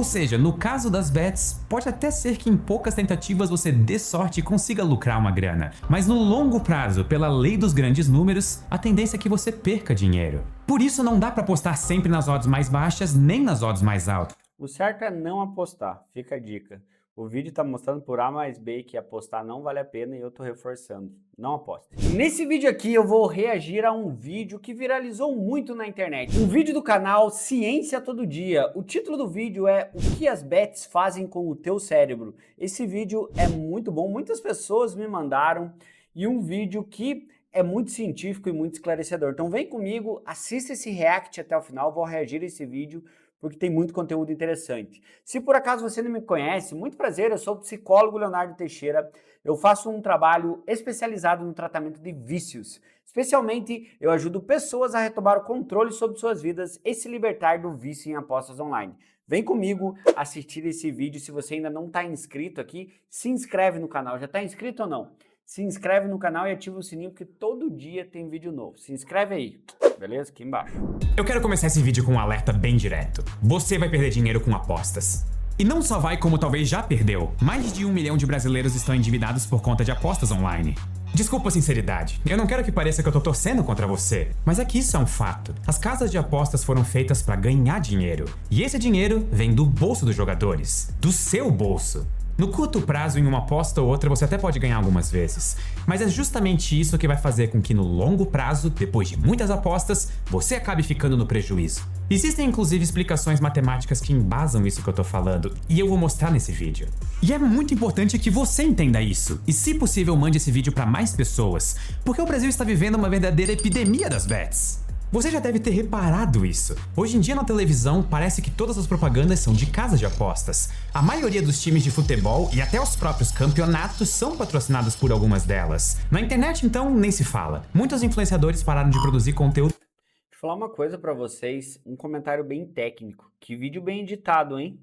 Ou seja, no caso das bets, pode até ser que em poucas tentativas você dê sorte e consiga lucrar uma grana, mas no longo prazo, pela lei dos grandes números, a tendência é que você perca dinheiro. Por isso não dá para apostar sempre nas odds mais baixas nem nas odds mais altas. O certo é não apostar, fica a dica. O vídeo está mostrando por A mais B que apostar não vale a pena e eu estou reforçando. Não aposte. Nesse vídeo aqui eu vou reagir a um vídeo que viralizou muito na internet. Um vídeo do canal Ciência Todo Dia. O título do vídeo é O que as bets fazem com o teu cérebro. Esse vídeo é muito bom, muitas pessoas me mandaram e um vídeo que é muito científico e muito esclarecedor. Então vem comigo, assista esse react até o final, vou reagir a esse vídeo porque tem muito conteúdo interessante. Se por acaso você não me conhece, muito prazer, eu sou o psicólogo Leonardo Teixeira, eu faço um trabalho especializado no tratamento de vícios. Especialmente, eu ajudo pessoas a retomar o controle sobre suas vidas e se libertar do vício em apostas online. Vem comigo assistir esse vídeo, se você ainda não está inscrito aqui, se inscreve no canal, já está inscrito ou não? Se inscreve no canal e ativa o sininho porque todo dia tem vídeo novo. Se inscreve aí, beleza? Aqui embaixo. Eu quero começar esse vídeo com um alerta bem direto. Você vai perder dinheiro com apostas. E não só vai, como talvez já perdeu. Mais de 1 milhão de brasileiros estão endividados por conta de apostas online. Desculpa a sinceridade, eu não quero que pareça que eu tô torcendo contra você, mas é que isso é um fato. As casas de apostas foram feitas para ganhar dinheiro. E esse dinheiro vem do bolso dos jogadores. Do seu bolso. No curto prazo, em uma aposta ou outra, você até pode ganhar algumas vezes. Mas é justamente isso que vai fazer com que no longo prazo, depois de muitas apostas, você acabe ficando no prejuízo. Existem inclusive explicações matemáticas que embasam isso que eu tô falando, e eu vou mostrar nesse vídeo. E é muito importante que você entenda isso, e se possível mande esse vídeo para mais pessoas, porque o Brasil está vivendo uma verdadeira epidemia das bets. Você já deve ter reparado isso. Hoje em dia na televisão parece que todas as propagandas são de casas de apostas. A maioria dos times de futebol e até os próprios campeonatos são patrocinados por algumas delas. Na internet então nem se fala. Muitos influenciadores pararam de produzir conteúdo. Deixa eu falar uma coisa pra vocês, um comentário bem técnico. Que vídeo bem editado, hein?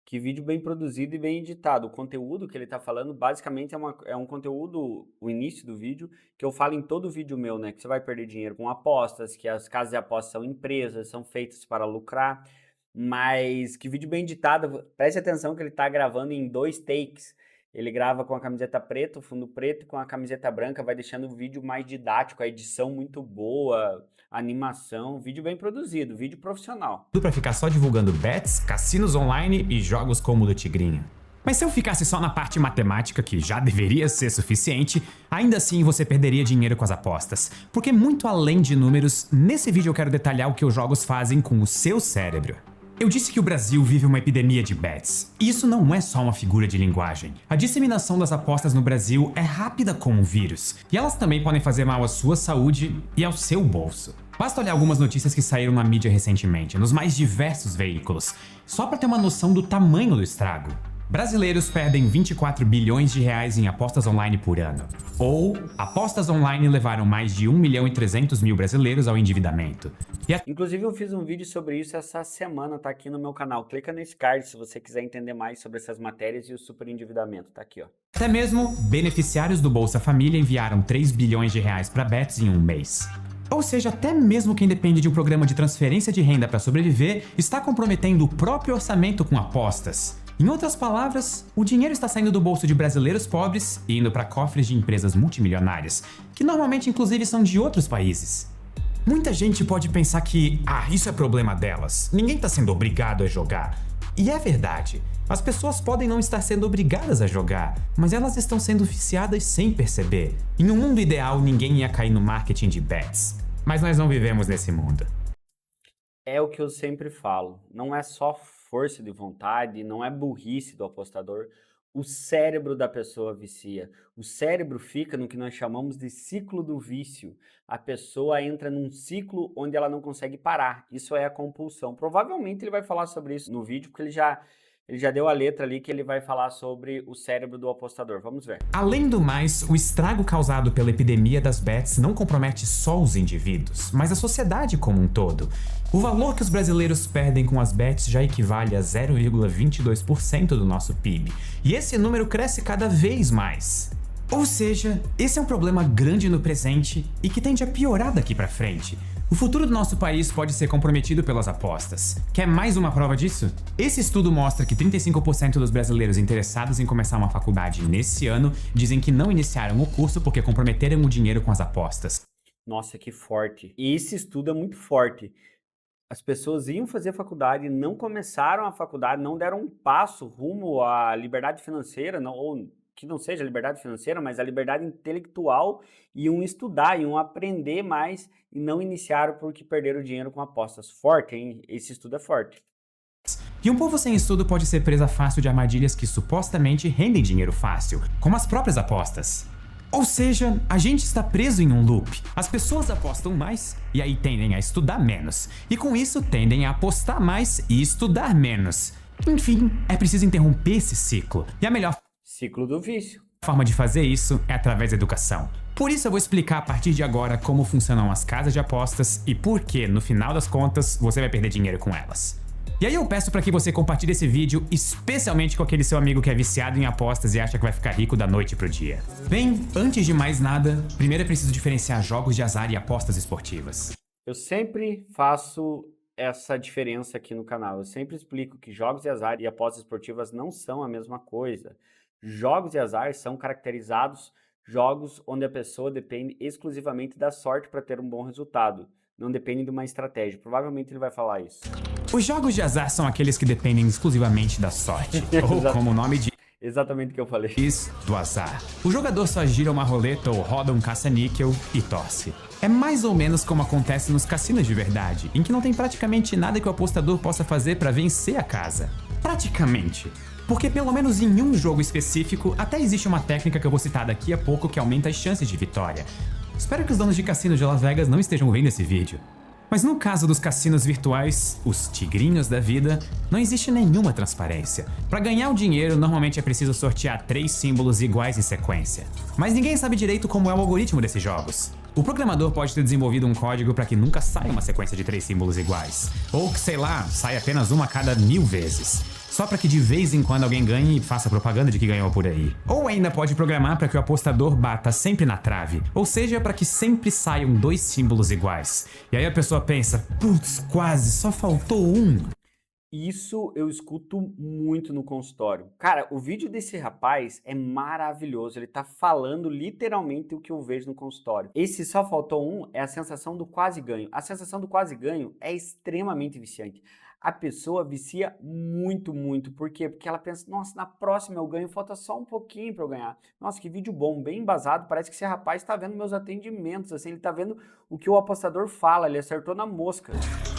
Que vídeo bem produzido e bem editado. O conteúdo que ele tá falando basicamente é um conteúdo, o início do vídeo, que eu falo em todo vídeo meu, né? Que você vai perder dinheiro com apostas, que as casas de apostas são empresas, são feitas para lucrar. Mas que vídeo bem editado, preste atenção que ele tá gravando em 2 takes. Ele grava com a camiseta preta, o fundo preto, e com a camiseta branca, vai deixando o vídeo mais didático, a edição muito boa, a animação, vídeo bem produzido, vídeo profissional. Pra ficar só divulgando bets, cassinos online e jogos como o do Tigrinho. Mas se eu ficasse só na parte matemática, que já deveria ser suficiente, ainda assim você perderia dinheiro com as apostas. Porque muito além de números, nesse vídeo eu quero detalhar o que os jogos fazem com o seu cérebro. Eu disse que o Brasil vive uma epidemia de bets. E isso não é só uma figura de linguagem. A disseminação das apostas no Brasil é rápida como um vírus. E elas também podem fazer mal à sua saúde e ao seu bolso. Basta olhar algumas notícias que saíram na mídia recentemente, nos mais diversos veículos, só para ter uma noção do tamanho do estrago. Brasileiros perdem 24 bilhões de reais em apostas online por ano. Ou, apostas online levaram mais de 1 milhão e 300 mil brasileiros ao endividamento. Inclusive eu fiz um vídeo sobre isso essa semana, tá aqui no meu canal. Clica nesse card se você quiser entender mais sobre essas matérias e o superendividamento, tá aqui ó. Até mesmo, beneficiários do Bolsa Família enviaram 3 bilhões de reais para bets em um mês. Ou seja, até mesmo quem depende de um programa de transferência de renda para sobreviver está comprometendo o próprio orçamento com apostas. Em outras palavras, o dinheiro está saindo do bolso de brasileiros pobres e indo para cofres de empresas multimilionárias, que normalmente inclusive são de outros países. Muita gente pode pensar que, isso é problema delas, ninguém está sendo obrigado a jogar. E é verdade, as pessoas podem não estar sendo obrigadas a jogar, mas elas estão sendo viciadas sem perceber. Em um mundo ideal, ninguém ia cair no marketing de bets. Mas nós não vivemos nesse mundo. É o que eu sempre falo, não é só força de vontade, não é burrice do apostador, o cérebro da pessoa vicia. O cérebro fica no que nós chamamos de ciclo do vício. A pessoa entra num ciclo onde ela não consegue parar. Isso é a compulsão. Provavelmente ele vai falar sobre isso no vídeo, porque ele já deu a letra ali que ele vai falar sobre o cérebro do apostador. Vamos ver. Além do mais, o estrago causado pela epidemia das bets não compromete só os indivíduos, mas a sociedade como um todo. O valor que os brasileiros perdem com as bets já equivale a 0,22% do nosso PIB, e esse número cresce cada vez mais. Ou seja, esse é um problema grande no presente e que tende a piorar daqui pra frente. O futuro do nosso país pode ser comprometido pelas apostas. Quer mais uma prova disso? Esse estudo mostra que 35% dos brasileiros interessados em começar uma faculdade nesse ano dizem que não iniciaram o curso porque comprometeram o dinheiro com as apostas. Nossa, que forte. E esse estudo é muito forte. As pessoas iam fazer faculdade, não começaram a faculdade, não deram um passo rumo à liberdade financeira, ou que não seja a liberdade financeira, mas a liberdade intelectual, iam estudar, iam aprender mais e não iniciaram porque perderam dinheiro com apostas. Forte, hein? Esse estudo é forte. E um povo sem estudo pode ser presa fácil de armadilhas que supostamente rendem dinheiro fácil, como as próprias apostas. Ou seja, a gente está preso em um loop. As pessoas apostam mais e aí tendem a estudar menos. E com isso tendem a apostar mais e estudar menos. Enfim, é preciso interromper esse ciclo. E a melhor Ciclo do vício. forma de fazer isso é através da educação. Por isso eu vou explicar a partir de agora como funcionam as casas de apostas e por que, no final das contas, você vai perder dinheiro com elas. E aí eu peço para que você compartilhe esse vídeo, especialmente com aquele seu amigo que é viciado em apostas e acha que vai ficar rico da noite pro dia. Bem, antes de mais nada, primeiro é preciso diferenciar jogos de azar e apostas esportivas. Eu sempre faço essa diferença aqui no canal. Eu sempre explico que jogos de azar e apostas esportivas não são a mesma coisa. Jogos de azar são caracterizados jogos onde a pessoa depende exclusivamente da sorte para ter um bom resultado. Não depende de uma estratégia. Provavelmente ele vai falar isso. Os jogos de azar são aqueles que dependem exclusivamente da sorte, ou como o nome diz, Exatamente o que eu falei. do azar. O jogador só gira uma roleta ou roda um caça-níquel e torce. É mais ou menos como acontece nos cassinos de verdade, em que não tem praticamente nada que o apostador possa fazer para vencer a casa. Praticamente. Porque pelo menos em um jogo específico, até existe uma técnica que eu vou citar daqui a pouco que aumenta as chances de vitória. Espero que os donos de cassinos de Las Vegas não estejam vendo esse vídeo. Mas no caso dos cassinos virtuais, os tigrinhos da vida, não existe nenhuma transparência. Para ganhar o dinheiro, normalmente é preciso sortear 3 símbolos iguais em sequência. Mas ninguém sabe direito como é o algoritmo desses jogos. O programador pode ter desenvolvido um código para que nunca saia uma sequência de 3 símbolos iguais. Ou que, sei lá, saia apenas uma a cada 1000 vezes. Só para que de vez em quando alguém ganhe e faça propaganda de que ganhou por aí. Ou ainda pode programar para que o apostador bata sempre na trave, ou seja, para que sempre saiam 2 símbolos iguais. E aí a pessoa pensa, putz, quase, só faltou um. Isso eu escuto muito no consultório. Cara, o vídeo desse rapaz é maravilhoso. Ele tá falando literalmente o que eu vejo no consultório. Esse só faltou um é a sensação do quase ganho. A sensação do quase ganho é extremamente viciante. A pessoa vicia muito, muito. Por quê? Porque ela pensa, nossa, na próxima eu ganho, falta só um pouquinho para eu ganhar. Nossa, que vídeo bom, bem embasado. Parece que esse rapaz está vendo meus atendimentos, assim, ele tá vendo o que o apostador fala, ele acertou na mosca.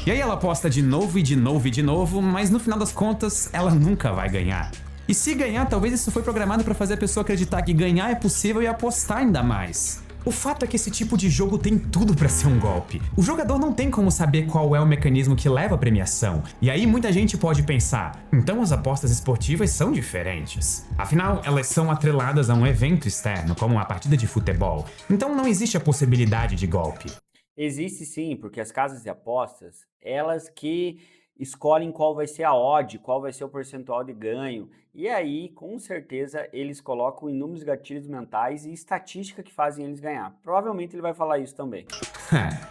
E aí ela aposta de novo e de novo e de novo, mas no final das contas, ela nunca vai ganhar. E se ganhar, talvez isso foi programado para fazer a pessoa acreditar que ganhar é possível e apostar ainda mais. O fato é que esse tipo de jogo tem tudo pra ser um golpe. O jogador não tem como saber qual é o mecanismo que leva à premiação. E aí muita gente pode pensar, então as apostas esportivas são diferentes. Afinal, elas são atreladas a um evento externo, como uma partida de futebol. Então não existe a possibilidade de golpe. Existe sim, porque as casas de apostas, elas que escolhem qual vai ser a odd, qual vai ser o percentual de ganho. E aí, com certeza, eles colocam inúmeros gatilhos mentais e estatística que fazem eles ganhar. Provavelmente ele vai falar isso também.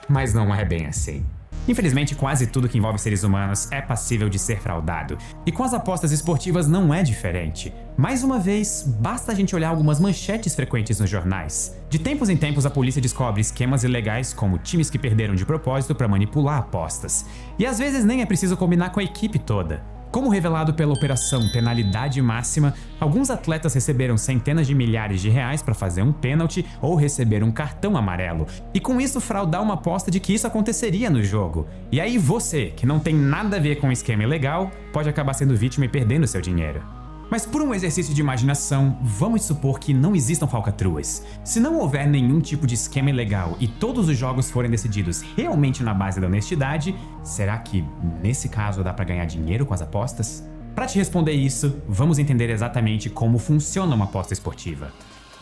Mas não é bem assim. Infelizmente, quase tudo que envolve seres humanos é passível de ser fraudado. E com as apostas esportivas não é diferente. Mais uma vez, basta a gente olhar algumas manchetes frequentes nos jornais. De tempos em tempos, a polícia descobre esquemas ilegais, como times que perderam de propósito para manipular apostas. E às vezes nem é preciso combinar com a equipe toda. Como revelado pela Operação Penalidade Máxima, alguns atletas receberam centenas de milhares de reais para fazer um pênalti ou receber um cartão amarelo, e com isso fraudar uma aposta de que isso aconteceria no jogo. E aí você, que não tem nada a ver com o esquema ilegal, pode acabar sendo vítima e perdendo seu dinheiro. Mas por um exercício de imaginação, vamos supor que não existam falcatruas. Se não houver nenhum tipo de esquema ilegal e todos os jogos forem decididos realmente na base da honestidade, será que, nesse caso, dá pra ganhar dinheiro com as apostas? Para te responder isso, vamos entender exatamente como funciona uma aposta esportiva.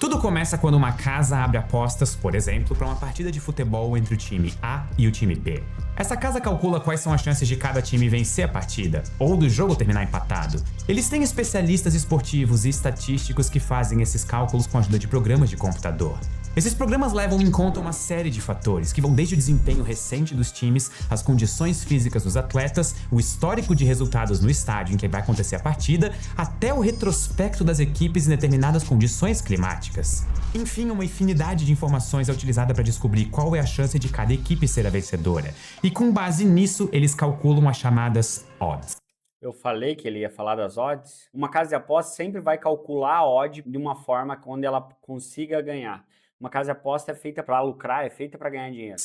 Tudo começa quando uma casa abre apostas, por exemplo, para uma partida de futebol entre o time A e o time B. Essa casa calcula quais são as chances de cada time vencer a partida, ou do jogo terminar empatado. Eles têm especialistas esportivos e estatísticos que fazem esses cálculos com a ajuda de programas de computador. Esses programas levam em conta uma série de fatores, que vão desde o desempenho recente dos times, as condições físicas dos atletas, o histórico de resultados no estádio em que vai acontecer a partida, até o retrospecto das equipes em determinadas condições climáticas. Enfim, uma infinidade de informações é utilizada para descobrir qual é a chance de cada equipe ser a vencedora. E com base nisso, eles calculam as chamadas odds. Eu falei que ele ia falar das odds. Uma casa de apostas sempre vai calcular a odd de uma forma onde ela consiga ganhar. Uma casa de aposta é feita para lucrar, é feita para ganhar dinheiro.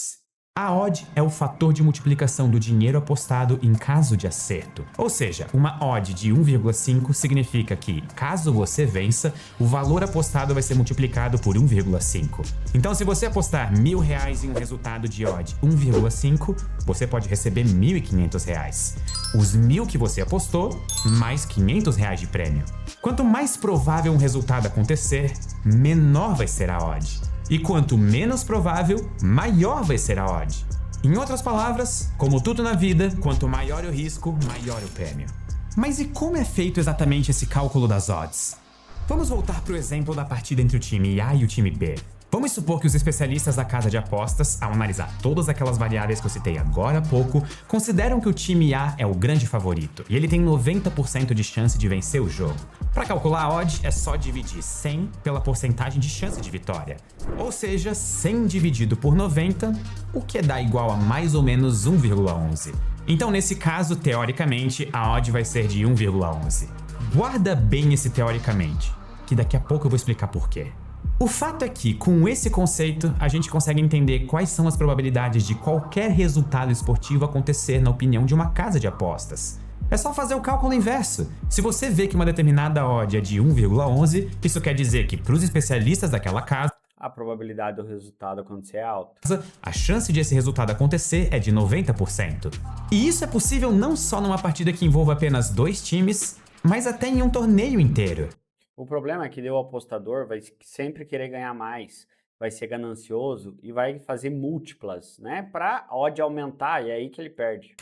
A odd é o fator de multiplicação do dinheiro apostado em caso de acerto. Ou seja, uma odd de 1,5 significa que, caso você vença, o valor apostado vai ser multiplicado por 1,5. Então, se você apostar R$1.000 em um resultado de odd 1,5, você pode receber R$1.500. Os 1.000 que você apostou, mais R$500 de prêmio. Quanto mais provável um resultado acontecer, menor vai ser a odd. E quanto menos provável, maior vai ser a odd. Em outras palavras, como tudo na vida, quanto maior o risco, maior o prêmio. Mas e como é feito exatamente esse cálculo das odds? Vamos voltar para o exemplo da partida entre o time A e o time B. Vamos supor que os especialistas da casa de apostas, ao analisar todas aquelas variáveis que eu citei agora há pouco, consideram que o time A é o grande favorito e ele tem 90% de chance de vencer o jogo. Para calcular a odd, é só dividir 100 pela porcentagem de chance de vitória. Ou seja, 100 dividido por 90, o que dá igual a mais ou menos 1,11. Então, nesse caso, teoricamente, a odd vai ser de 1,11. Guarda bem esse teoricamente, que daqui a pouco eu vou explicar por quê. O fato é que, com esse conceito, a gente consegue entender quais são as probabilidades de qualquer resultado esportivo acontecer na opinião de uma casa de apostas. É só fazer o cálculo inverso. Se você vê que uma determinada odd é de 1,11, isso quer dizer que, para os especialistas daquela casa, a probabilidade do resultado acontecer é alta. A chance de esse resultado acontecer é de 90%. E isso é possível não só numa partida que envolva apenas 2 times, mas até em um torneio inteiro. O problema é que o apostador vai sempre querer ganhar mais, vai ser ganancioso e vai fazer múltiplas, né? Para a odd aumentar, e é aí que ele perde.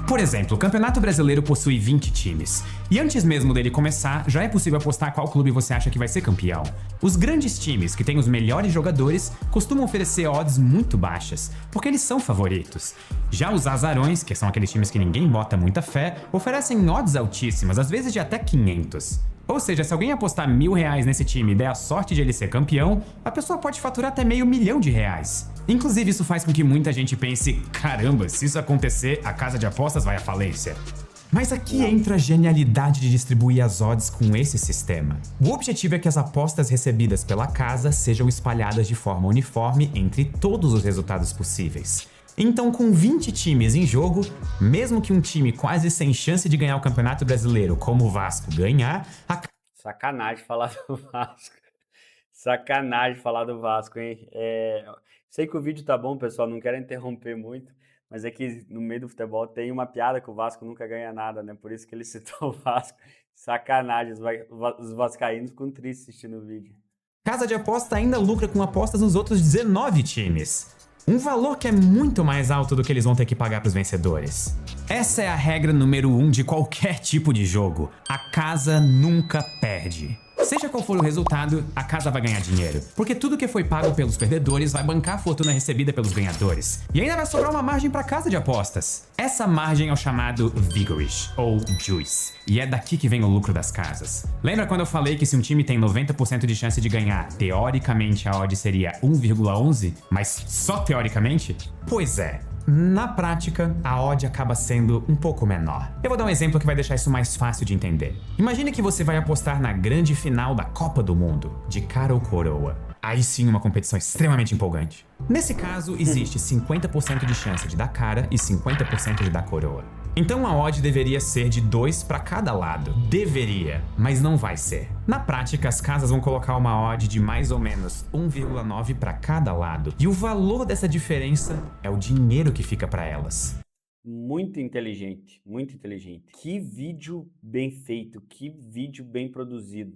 Por exemplo, o Campeonato Brasileiro possui 20 times. E antes mesmo dele começar, já é possível apostar qual clube você acha que vai ser campeão. Os grandes times, que têm os melhores jogadores, costumam oferecer odds muito baixas, porque eles são favoritos. Já os azarões, que são aqueles times que ninguém bota muita fé, oferecem odds altíssimas, às vezes de até 500. Ou seja, se alguém apostar R$1.000 nesse time e der a sorte de ele ser campeão, a pessoa pode faturar até R$500 mil. Inclusive, isso faz com que muita gente pense, caramba, se isso acontecer, a casa de apostas vai à falência. Mas aqui entra a genialidade de distribuir as odds com esse sistema. O objetivo é que as apostas recebidas pela casa sejam espalhadas de forma uniforme entre todos os resultados possíveis. Então, com 20 times em jogo, mesmo que um time quase sem chance de ganhar o Campeonato Brasileiro como o Vasco ganhar, Sacanagem falar do Vasco. Sacanagem falar do Vasco, hein? Sei que o vídeo tá bom, pessoal, não quero interromper muito, mas é que no meio do futebol tem uma piada que o Vasco nunca ganha nada, né? Por isso que ele citou o Vasco. Sacanagem, os vascaínos ficam tristes assistindo o vídeo. Casa de aposta ainda lucra com apostas nos outros 19 times. Um valor que é muito mais alto do que eles vão ter que pagar para os vencedores. Essa é a regra número 1 de qualquer tipo de jogo. A casa nunca perde. Seja qual for o resultado, a casa vai ganhar dinheiro, porque tudo que foi pago pelos perdedores vai bancar a fortuna recebida pelos ganhadores. E ainda vai sobrar uma margem para a casa de apostas. Essa margem é o chamado Vigorish, ou Juice, e é daqui que vem o lucro das casas. Lembra quando eu falei que se um time tem 90% de chance de ganhar, teoricamente a odd seria 1,11, mas só teoricamente? Pois é. Na prática, a odd acaba sendo um pouco menor. Eu vou dar um exemplo que vai deixar isso mais fácil de entender. Imagine que você vai apostar na grande final da Copa do Mundo, de cara ou coroa. Aí sim, uma competição extremamente empolgante. Nesse caso, existe 50% de chance de dar cara e 50% de dar coroa. Então a odd deveria ser de 2 para cada lado. Deveria, mas não vai ser. Na prática, as casas vão colocar uma odd de mais ou menos 1,9 para cada lado. E o valor dessa diferença é o dinheiro que fica para elas. Muito inteligente, muito inteligente. Que vídeo bem feito, que vídeo bem produzido.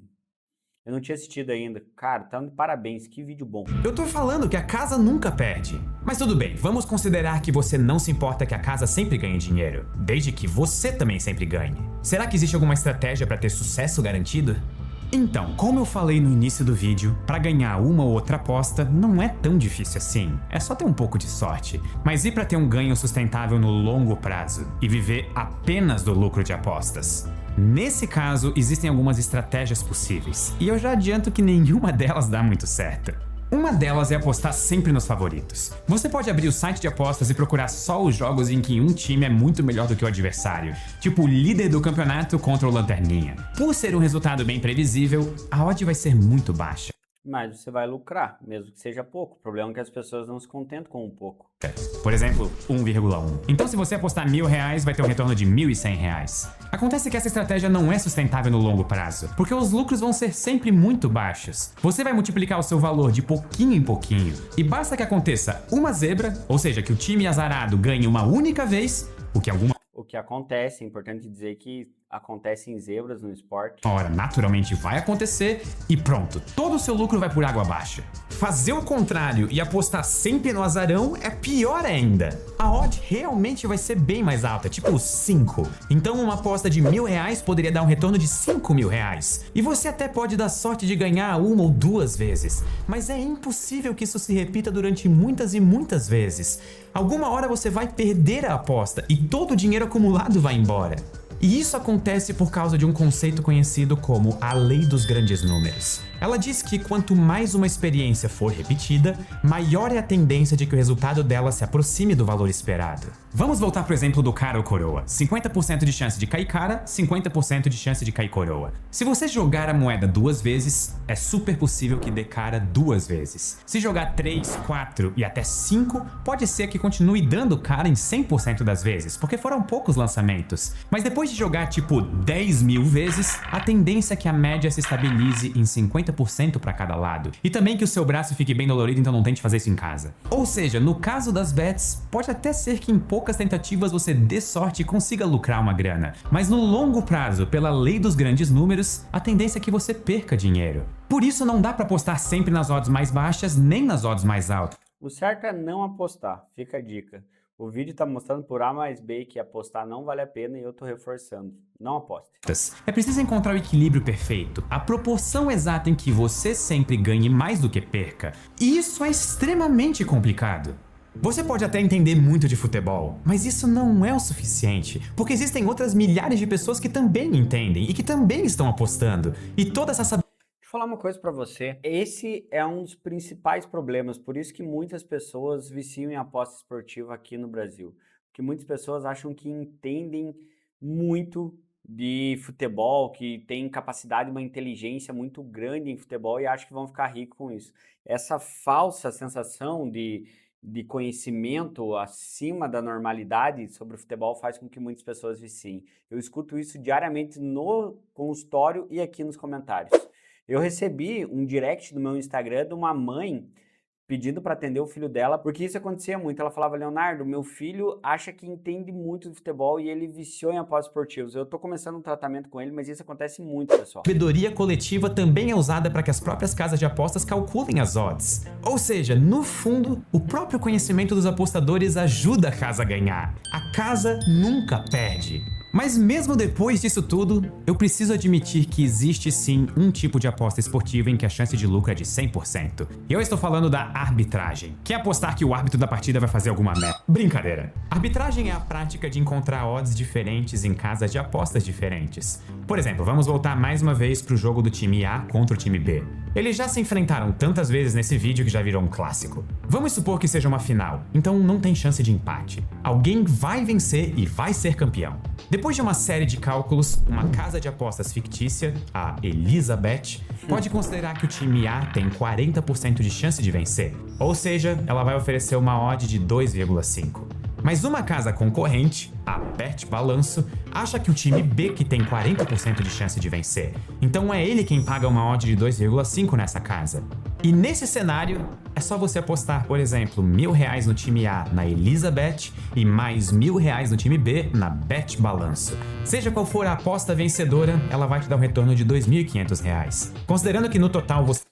Eu não tinha assistido ainda. Cara, tá de parabéns, que vídeo bom. Eu tô falando que a casa nunca perde. Mas tudo bem, vamos considerar que você não se importa que a casa sempre ganhe dinheiro, desde que você também sempre ganhe. Será que existe alguma estratégia para ter sucesso garantido? Então, como eu falei no início do vídeo, para ganhar uma ou outra aposta não é tão difícil assim, é só ter um pouco de sorte. Mas e para ter um ganho sustentável no longo prazo e viver apenas do lucro de apostas? Nesse caso, existem algumas estratégias possíveis, e eu já adianto que nenhuma delas dá muito certo. Uma delas é apostar sempre nos favoritos. Você pode abrir o site de apostas e procurar só os jogos em que um time é muito melhor do que o adversário, tipo o líder do campeonato contra o lanterninha. Por ser um resultado bem previsível, a odd vai ser muito baixa. Mas você vai lucrar, mesmo que seja pouco. O problema é que as pessoas não se contentam com um pouco. Por exemplo, 1,1. Então se você apostar R$1.000, vai ter um retorno de R$1.100. Acontece que essa estratégia não é sustentável no longo prazo, porque os lucros vão ser sempre muito baixos. Você vai multiplicar o seu valor de pouquinho em pouquinho, e basta que aconteça uma zebra, ou seja, que o time azarado ganhe uma única vez, O que acontece, é importante dizer que acontecem zebras no esporte. Ora, naturalmente vai acontecer e pronto, todo o seu lucro vai por água abaixo. Fazer o contrário e apostar sempre no azarão é pior ainda. A odd realmente vai ser bem mais alta, tipo 5. Então uma aposta de R$1.000 poderia dar um retorno de R$5.000. E você até pode dar sorte de ganhar uma ou duas vezes. Mas é impossível que isso se repita durante muitas e muitas vezes. Alguma hora você vai perder a aposta e todo o dinheiro acumulado vai embora. E isso acontece por causa de um conceito conhecido como a lei dos grandes números. Ela diz que quanto mais uma experiência for repetida, maior é a tendência de que o resultado dela se aproxime do valor esperado. Vamos voltar pro exemplo do cara ou coroa. 50% de chance de cair cara, 50% de chance de cair coroa. Se você jogar a moeda 2 vezes, é super possível que dê cara 2 vezes. Se jogar 3, 4 e até 5, pode ser que continue dando cara em 100% das vezes, porque foram poucos lançamentos. Mas depois de jogar tipo 10.000 vezes, a tendência é que a média se estabilize em 50% para cada lado. E também que o seu braço fique bem dolorido, então não tente fazer isso em casa. Ou seja, no caso das bets, pode até ser que em poucas tentativas você dê sorte e consiga lucrar uma grana. Mas no longo prazo, pela lei dos grandes números, a tendência é que você perca dinheiro. Por isso não dá para apostar sempre nas odds mais baixas, nem nas odds mais altas. O certo é não apostar, fica a dica. O vídeo está mostrando por A mais B que apostar não vale a pena e eu estou reforçando. Não aposte. É preciso encontrar o equilíbrio perfeito, a proporção exata em que você sempre ganhe mais do que perca. E isso é extremamente complicado. Você pode até entender muito de futebol, mas isso não é o suficiente, porque existem outras milhares de pessoas que também entendem e que também estão apostando. E toda essa Vou falar uma coisa pra você, esse é um dos principais problemas, por isso que muitas pessoas viciam em aposta esportiva aqui no Brasil. Porque muitas pessoas acham que entendem muito de futebol, que tem capacidade, uma inteligência muito grande em futebol e acham que vão ficar ricos com isso. Essa falsa sensação de conhecimento acima da normalidade sobre o futebol faz com que muitas pessoas viciem. Eu escuto isso diariamente no consultório e aqui nos comentários. Eu recebi um direct do meu Instagram de uma mãe pedindo para atender o filho dela, porque isso acontecia muito. Ela falava, Leonardo, meu filho acha que entende muito de futebol e ele viciou em apostas esportivas. Eu tô começando um tratamento com ele, mas isso acontece muito, pessoal. Sabedoria coletiva também é usada para que as próprias casas de apostas calculem as odds. Ou seja, no fundo, o próprio conhecimento dos apostadores ajuda a casa a ganhar. A casa nunca perde. Mas mesmo depois disso tudo, eu preciso admitir que existe sim um tipo de aposta esportiva em que a chance de lucro é de 100%. E eu estou falando da arbitragem, que é apostar que o árbitro da partida vai fazer alguma merda. Brincadeira. Arbitragem é a prática de encontrar odds diferentes em casas de apostas diferentes. Por exemplo, vamos voltar mais uma vez para o jogo do time A contra o time B. Eles já se enfrentaram tantas vezes nesse vídeo que já virou um clássico. Vamos supor que seja uma final, então não tem chance de empate. Alguém vai vencer e vai ser campeão. Depois de uma série de cálculos, uma casa de apostas fictícia, a Elizabeth, pode considerar que o time A tem 40% de chance de vencer. Ou seja, ela vai oferecer uma odd de 2,5. Mas uma casa concorrente, a Bet Balanço, acha que o time B que tem 40% de chance de vencer. Então é ele quem paga uma odd de 2,5 nessa casa. E nesse cenário, é só você apostar, por exemplo, R$1.000 no time A na Elizabeth e mais R$1.000 no time B na Bet Balanço. Seja qual for a aposta vencedora, ela vai te dar um retorno de R$2.500. Considerando que no total você...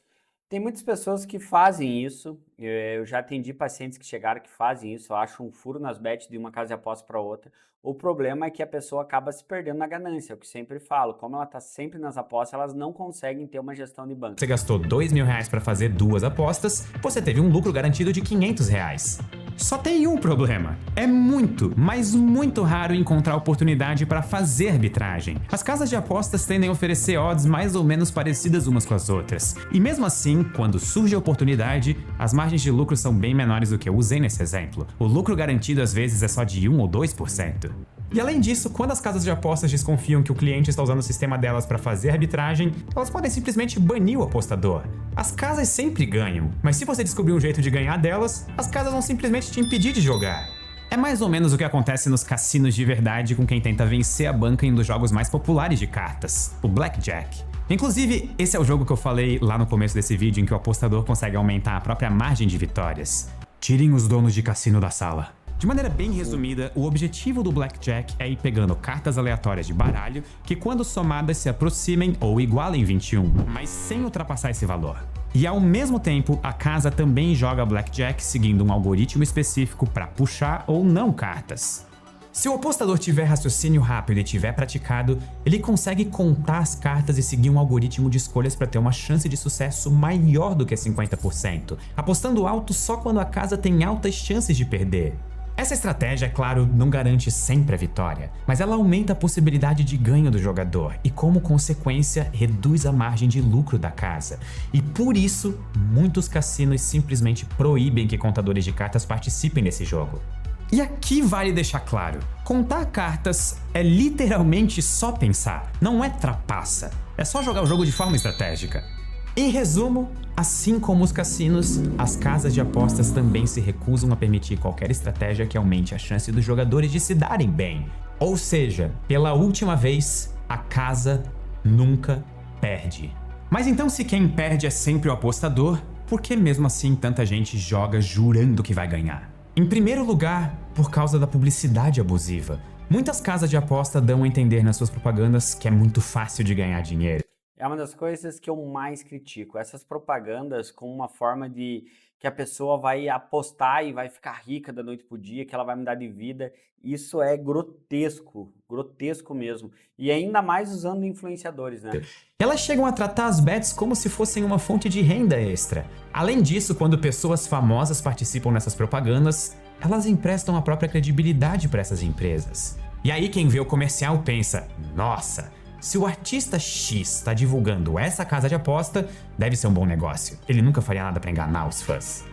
Tem muitas pessoas que fazem isso, eu já atendi pacientes que chegaram que fazem isso, eu acho um furo nas bets de uma casa de aposta para outra. O problema é que a pessoa acaba se perdendo na ganância, é o que sempre falo, como ela está sempre nas apostas, elas não conseguem ter uma gestão de banco. Você gastou R$2.000 para fazer 2 apostas, você teve um lucro garantido de R$500. Só tem um problema. É muito, mas muito raro encontrar oportunidade para fazer arbitragem. As casas de apostas tendem a oferecer odds mais ou menos parecidas umas com as outras. E mesmo assim, quando surge a oportunidade, as margens de lucro são bem menores do que eu usei nesse exemplo. O lucro garantido às vezes é só de 1 ou 2%. E além disso, quando as casas de apostas desconfiam que o cliente está usando o sistema delas para fazer arbitragem, elas podem simplesmente banir o apostador. As casas sempre ganham, mas se você descobrir um jeito de ganhar delas, as casas vão simplesmente te impedir de jogar. É mais ou menos o que acontece nos cassinos de verdade com quem tenta vencer a banca em um dos jogos mais populares de cartas, o Blackjack. Inclusive, esse é o jogo que eu falei lá no começo desse vídeo em que o apostador consegue aumentar a própria margem de vitórias. Tirem os donos de cassino da sala. De maneira bem resumida, o objetivo do Blackjack é ir pegando cartas aleatórias de baralho que, quando somadas, se aproximem ou igualem 21, mas sem ultrapassar esse valor. E ao mesmo tempo, a casa também joga Blackjack seguindo um algoritmo específico para puxar ou não cartas. Se o apostador tiver raciocínio rápido e tiver praticado, ele consegue contar as cartas e seguir um algoritmo de escolhas para ter uma chance de sucesso maior do que 50%, apostando alto só quando a casa tem altas chances de perder. Essa estratégia, é claro, não garante sempre a vitória, mas ela aumenta a possibilidade de ganho do jogador e, como consequência, reduz a margem de lucro da casa. E por isso, muitos cassinos simplesmente proíbem que contadores de cartas participem desse jogo. E aqui vale deixar claro, contar cartas é literalmente só pensar, não é trapaça, é só jogar o jogo de forma estratégica. Em resumo, assim como os cassinos, as casas de apostas também se recusam a permitir qualquer estratégia que aumente a chance dos jogadores de se darem bem. Ou seja, pela última vez, a casa nunca perde. Mas então, se quem perde é sempre o apostador, por que mesmo assim tanta gente joga jurando que vai ganhar? Em primeiro lugar, por causa da publicidade abusiva. Muitas casas de aposta dão a entender nas suas propagandas que é muito fácil de ganhar dinheiro. É uma das coisas que eu mais critico, essas propagandas com uma forma de que a pessoa vai apostar e vai ficar rica da noite pro dia, que ela vai mudar de vida. Isso é grotesco, grotesco mesmo. E ainda mais usando influenciadores, né? Elas chegam a tratar as bets como se fossem uma fonte de renda extra. Além disso, quando pessoas famosas participam nessas propagandas, elas emprestam a própria credibilidade para essas empresas. E aí quem vê o comercial pensa, nossa, se o artista X está divulgando essa casa de aposta, deve ser um bom negócio. Ele nunca faria nada para enganar os fãs.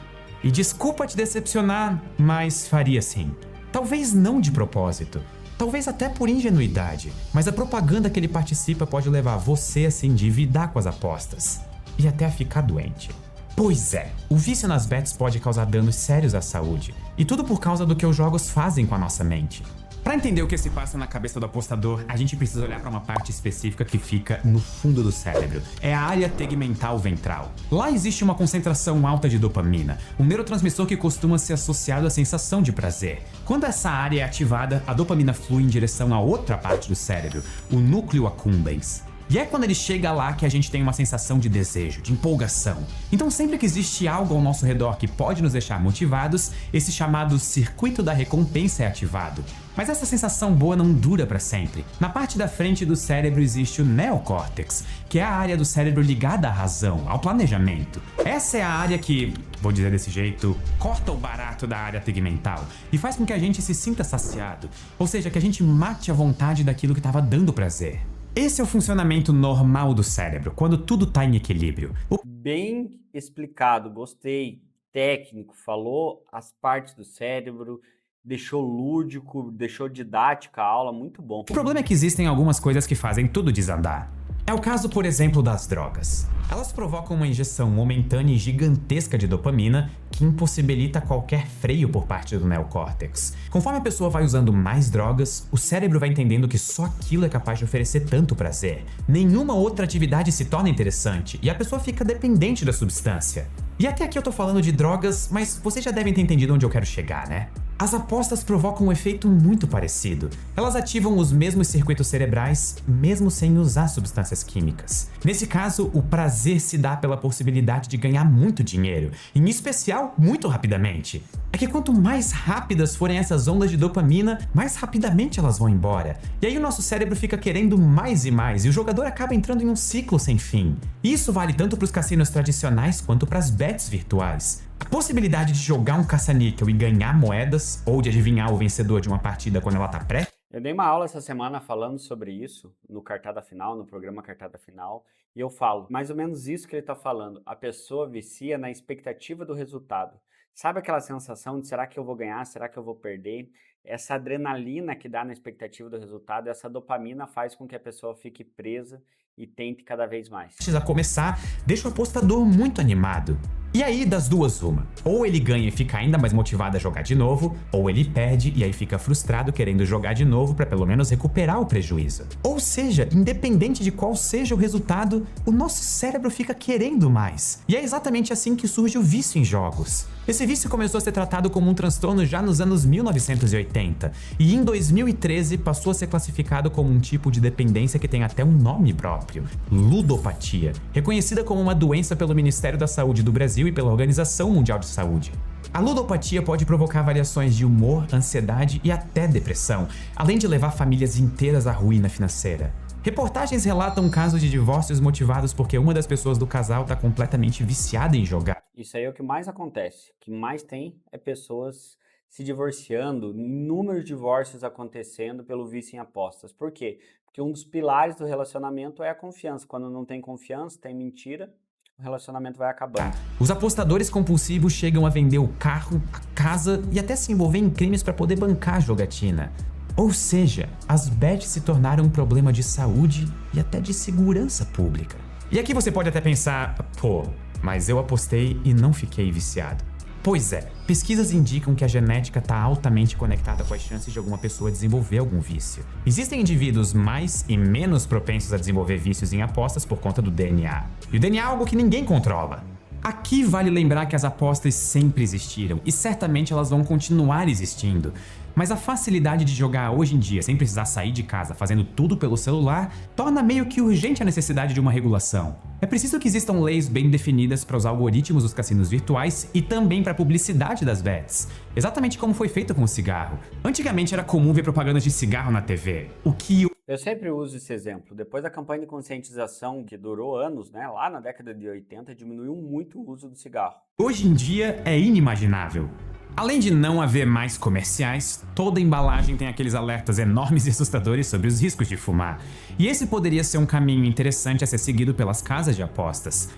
E desculpa te decepcionar, mas faria sim. Talvez não de propósito, talvez até por ingenuidade, mas a propaganda que ele participa pode levar você a se endividar com as apostas e até a ficar doente. Pois é, o vício nas bets pode causar danos sérios à saúde, e tudo por causa do que os jogos fazem com a nossa mente. Para entender o que se passa na cabeça do apostador, a gente precisa olhar para uma parte específica que fica no fundo do cérebro. É a área tegmental ventral. Lá existe uma concentração alta de dopamina, um neurotransmissor que costuma ser associado à sensação de prazer. Quando essa área é ativada, a dopamina flui em direção a outra parte do cérebro, o núcleo accumbens. E é quando ele chega lá que a gente tem uma sensação de desejo, de empolgação. Então sempre que existe algo ao nosso redor que pode nos deixar motivados, esse chamado circuito da recompensa é ativado. Mas essa sensação boa não dura para sempre. Na parte da frente do cérebro existe o neocórtex, que é a área do cérebro ligada à razão, ao planejamento. Essa é a área que, vou dizer desse jeito, corta o barato da área tegmental e faz com que a gente se sinta saciado, ou seja, que a gente mate a vontade daquilo que estava dando prazer. Esse é o funcionamento normal do cérebro, quando tudo está em equilíbrio. Bem explicado, gostei, técnico, falou as partes do cérebro, deixou lúdico, deixou didática a aula, muito bom. O problema é que existem algumas coisas que fazem tudo desandar. É o caso, por exemplo, das drogas. Elas provocam uma injeção momentânea e gigantesca de dopamina que impossibilita qualquer freio por parte do neocórtex. Conforme a pessoa vai usando mais drogas, o cérebro vai entendendo que só aquilo é capaz de oferecer tanto prazer. Nenhuma outra atividade se torna interessante e a pessoa fica dependente da substância. E até aqui eu tô falando de drogas, mas vocês já devem ter entendido onde eu quero chegar, né? As apostas provocam um efeito muito parecido. Elas ativam os mesmos circuitos cerebrais, mesmo sem usar substâncias químicas. Nesse caso, o prazer se dá pela possibilidade de ganhar muito dinheiro, em especial muito rapidamente. É que quanto mais rápidas forem essas ondas de dopamina, mais rapidamente elas vão embora. E aí o nosso cérebro fica querendo mais e mais, e o jogador acaba entrando em um ciclo sem fim. E isso vale tanto para os cassinos tradicionais quanto para as bets virtuais. A possibilidade de jogar um caça-níquel e ganhar moedas, ou de adivinhar o vencedor de uma partida quando ela tá pré. Eu dei uma aula essa semana falando sobre isso, no Cartada Final, no programa Cartada Final, e eu falo mais ou menos isso que ele tá falando. A pessoa vicia na expectativa do resultado. Sabe aquela sensação de será que eu vou ganhar, será que eu vou perder? Essa adrenalina que dá na expectativa do resultado, essa dopamina faz com que a pessoa fique presa e tente cada vez mais. Antes de começar, deixa o apostador muito animado. E aí, das duas, uma. Ou ele ganha e fica ainda mais motivado a jogar de novo, ou ele perde e aí fica frustrado querendo jogar de novo para pelo menos recuperar o prejuízo. Ou seja, independente de qual seja o resultado, o nosso cérebro fica querendo mais. E é exatamente assim que surge o vício em jogos. Esse vício começou a ser tratado como um transtorno já nos anos 1980, e em 2013 passou a ser classificado como um tipo de dependência que tem até um nome próprio: ludopatia, reconhecida como uma doença pelo Ministério da Saúde do Brasil e pela Organização Mundial de Saúde. A ludopatia pode provocar variações de humor, ansiedade e até depressão, além de levar famílias inteiras à ruína financeira. Reportagens relatam casos de divórcios motivados porque uma das pessoas do casal está completamente viciada em jogar. Isso aí é o que mais acontece. O que mais tem é pessoas se divorciando, inúmeros divórcios acontecendo pelo vício em apostas. Por quê? Porque um dos pilares do relacionamento é a confiança. Quando não tem confiança, tem mentira, o relacionamento vai acabando. Os apostadores compulsivos chegam a vender o carro, a casa e até se envolver em crimes para poder bancar a jogatina. Ou seja, as bets se tornaram um problema de saúde e até de segurança pública. E aqui você pode até pensar, pô, mas eu apostei e não fiquei viciado. Pois é, pesquisas indicam que a genética está altamente conectada com as chances de alguma pessoa desenvolver algum vício. Existem indivíduos mais e menos propensos a desenvolver vícios em apostas por conta do DNA. E o DNA é algo que ninguém controla. Aqui vale lembrar que as apostas sempre existiram e certamente elas vão continuar existindo. Mas a facilidade de jogar hoje em dia sem precisar sair de casa fazendo tudo pelo celular torna meio que urgente a necessidade de uma regulação. É preciso que existam leis bem definidas para os algoritmos dos cassinos virtuais e também para a publicidade das bets. Exatamente como foi feito com o cigarro. Antigamente era comum ver propagandas de cigarro na TV, o que eu sempre uso esse exemplo. Depois da campanha de conscientização, que durou anos, lá na década de 80, diminuiu muito o uso do cigarro. Hoje em dia é inimaginável. Além de não haver mais comerciais, toda embalagem tem aqueles alertas enormes e assustadores sobre os riscos de fumar. E esse poderia ser um caminho interessante a ser seguido pelas casas de apostas.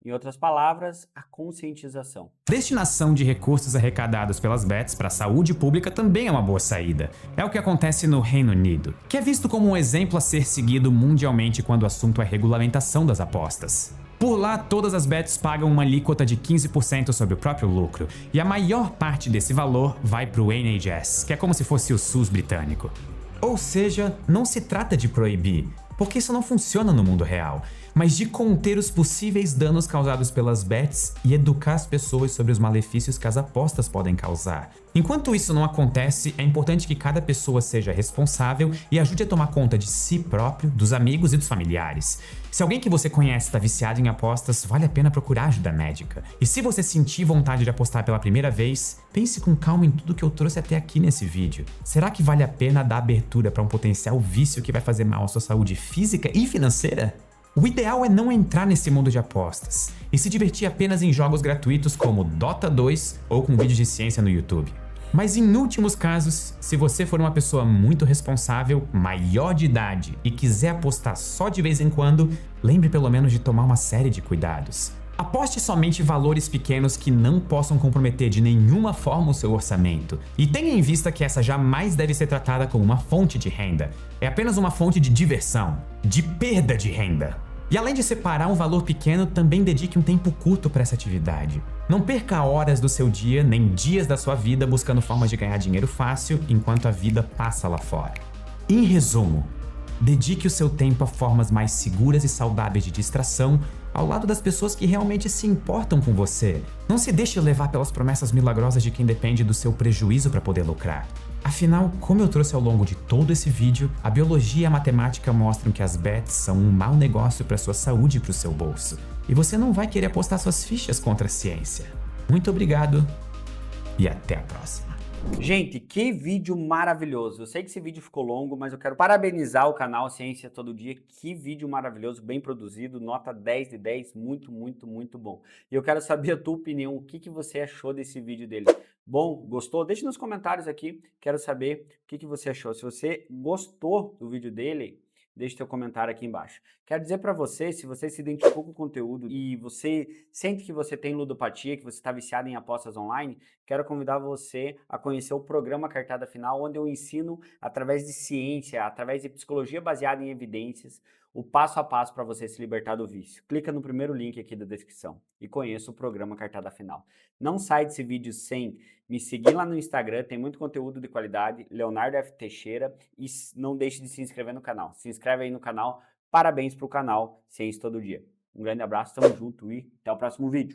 Em outras palavras, a conscientização. A destinação de recursos arrecadados pelas bets para a saúde pública também é uma boa saída. É o que acontece no Reino Unido, que é visto como um exemplo a ser seguido mundialmente quando o assunto é regulamentação das apostas. Por lá, todas as bets pagam uma alíquota de 15% sobre o próprio lucro, e a maior parte desse valor vai para o NHS, que é como se fosse o SUS britânico. Ou seja, não se trata de proibir, porque isso não funciona no mundo real, mas de conter os possíveis danos causados pelas bets e educar as pessoas sobre os malefícios que as apostas podem causar. Enquanto isso não acontece, é importante que cada pessoa seja responsável e ajude a tomar conta de si próprio, dos amigos e dos familiares. Se alguém que você conhece está viciado em apostas, vale a pena procurar ajuda médica. E se você sentir vontade de apostar pela primeira vez, pense com calma em tudo que eu trouxe até aqui nesse vídeo. Será que vale a pena dar abertura para um potencial vício que vai fazer mal à sua saúde física e financeira? O ideal é não entrar nesse mundo de apostas e se divertir apenas em jogos gratuitos como Dota 2 ou com vídeos de ciência no YouTube. Mas em últimos casos, se você for uma pessoa muito responsável, maior de idade e quiser apostar só de vez em quando, lembre pelo menos de tomar uma série de cuidados. Aposte somente valores pequenos que não possam comprometer de nenhuma forma o seu orçamento. E tenha em vista que essa jamais deve ser tratada como uma fonte de renda. É apenas uma fonte de diversão, de perda de renda. E além de separar um valor pequeno, também dedique um tempo curto para essa atividade. Não perca horas do seu dia, nem dias da sua vida buscando formas de ganhar dinheiro fácil enquanto a vida passa lá fora. Em resumo, Dedique o seu tempo a formas mais seguras e saudáveis de distração, ao lado das pessoas que realmente se importam com você. Não se deixe levar pelas promessas milagrosas de quem depende do seu prejuízo para poder lucrar. Afinal, como eu trouxe ao longo de todo esse vídeo, a biologia e a matemática mostram que as bets são um mau negócio para sua saúde e para o seu bolso. E você não vai querer apostar suas fichas contra a ciência. Muito obrigado e até a próxima. Gente, que vídeo maravilhoso. Eu sei que esse vídeo ficou longo, mas eu quero parabenizar o canal Ciência Todo Dia. Que vídeo maravilhoso, bem produzido, nota 10 de 10, muito, muito, muito bom. E eu quero saber a tua opinião, o que você achou desse vídeo dele? Bom, gostou? Deixe nos comentários aqui, quero saber o que você achou. Se você gostou do vídeo dele, deixe teu comentário aqui embaixo. Quero dizer para você, se você se identificou com o conteúdo e você sente que você tem ludopatia, que você está viciado em apostas online, quero convidar você a conhecer o programa Cartada Final, onde eu ensino, através de ciência, através de psicologia baseada em evidências, o passo a passo para você se libertar do vício. Clica no primeiro link aqui da descrição e conheça o programa Cartada Final. Não sai desse vídeo sem me seguir lá no Instagram, tem muito conteúdo de qualidade, Leonardo F. Teixeira, e não deixe de se inscrever no canal. Se inscreve aí no canal, parabéns pro canal Ciência Todo Dia. Um grande abraço, tamo junto e até o próximo vídeo.